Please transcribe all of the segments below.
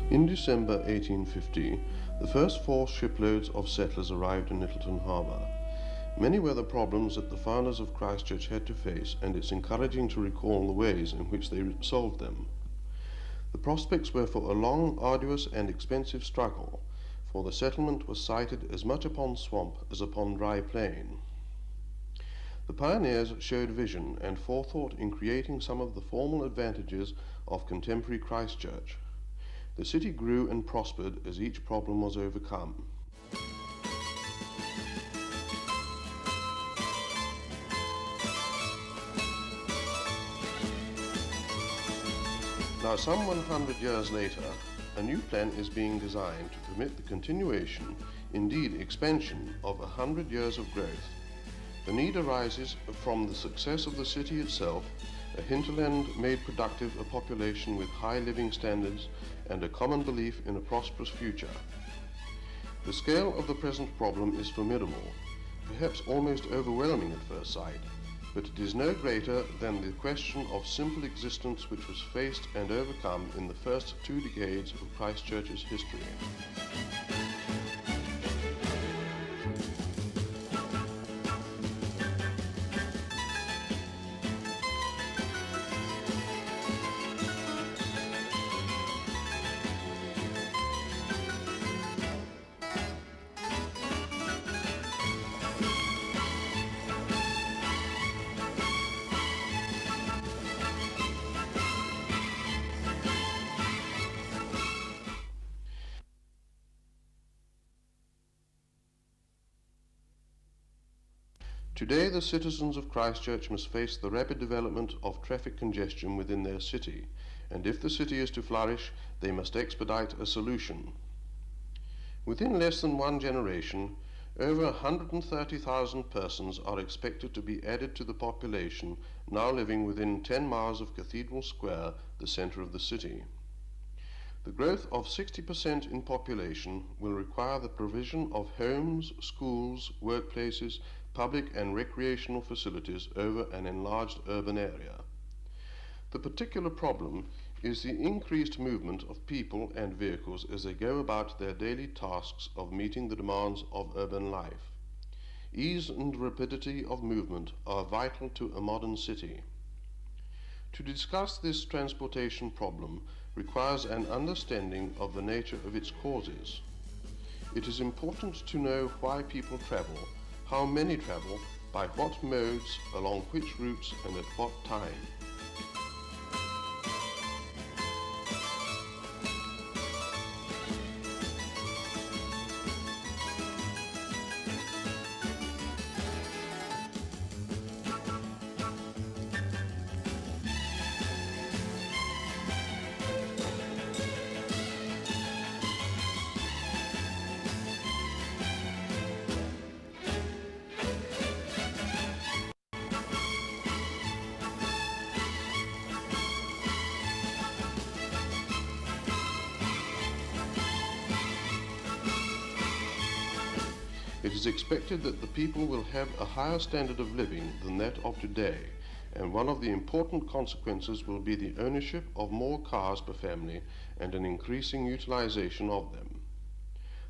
In December 1850, the first 4 shiploads of settlers arrived in Lyttelton Harbour. Many were the problems that the founders of Christchurch had to face, and it's encouraging to recall the ways in which they solved them. The prospects were for a long, arduous and expensive struggle, for the settlement was sited as much upon swamp as upon dry plain. The pioneers showed vision and forethought in creating some of the formal advantages of contemporary Christchurch. The city grew and prospered as each problem was overcome. Now, some 100 years later, a new plan is being designed to permit the continuation, indeed expansion, of 100 years of growth. The need arises from the success of the city itself, a hinterland made productive, a population with high living standards, and a common belief in a prosperous future. The scale of the present problem is formidable, perhaps almost overwhelming at first sight, but it is no greater than the question of simple existence which was faced and overcome in the first 2 decades of Christchurch's history. Today, the citizens of Christchurch must face the rapid development of traffic congestion within their city, and if the city is to flourish, they must expedite a solution. Within less than 1 generation, over 130,000 persons are expected to be added to the population now living within 10 miles of Cathedral Square, the centre of the city. The growth of 60% in population will require the provision of homes, schools, workplaces, public and recreational facilities over an enlarged urban area. The particular problem is the increased movement of people and vehicles as they go about their daily tasks of meeting the demands of urban life. Ease and rapidity of movement are vital to a modern city. To discuss this transportation problem requires an understanding of the nature of its causes. It is important to know why people travel, how many travel, by what modes, along which routes, and at what time. It is expected that the people will have a higher standard of living than that of today, and one of the important consequences will be the ownership of more cars per family and an increasing utilization of them.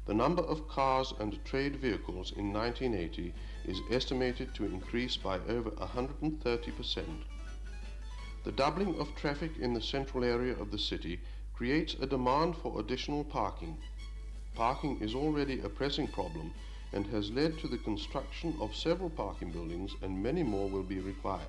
The number of cars and trade vehicles in 1980 is estimated to increase by over 130%. The doubling of traffic in the central area of the city creates a demand for additional parking. Parking is already a pressing problem and has led to the construction of several parking buildings, and many more will be required.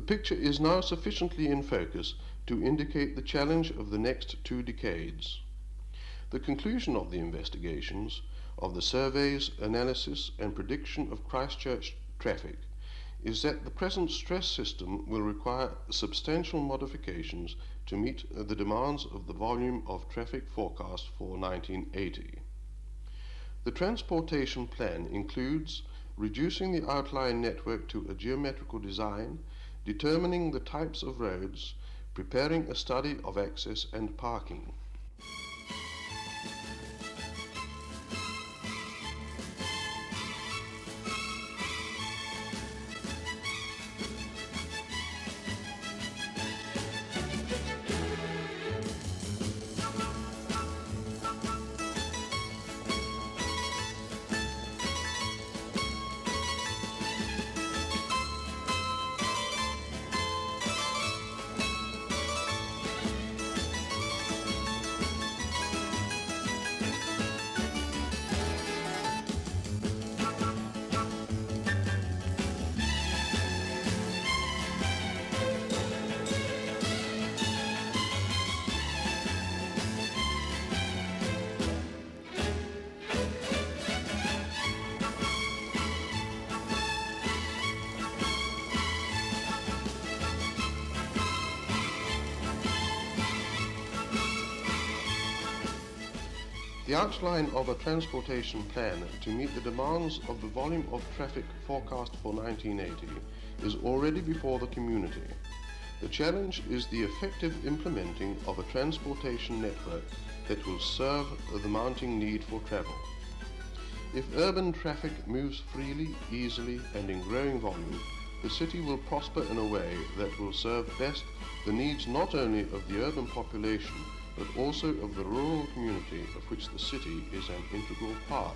picture is now sufficiently in focus to indicate the challenge of the next 2 decades. The conclusion of the investigations, of the surveys, analysis and prediction of Christchurch traffic is that the present stress system will require substantial modifications to meet the demands of the volume of traffic forecast for 1980. The transportation plan includes reducing the outline network to a geometrical design, determining the types of roads, preparing a study of access and parking. The outline of a transportation plan to meet the demands of the volume of traffic forecast for 1980 is already before the community. The challenge is the effective implementing of a transportation network that will serve the mounting need for travel. If urban traffic moves freely, easily and in growing volume, the city will prosper in a way that will serve best the needs not only of the urban population but also of the rural community of which the city is an integral part.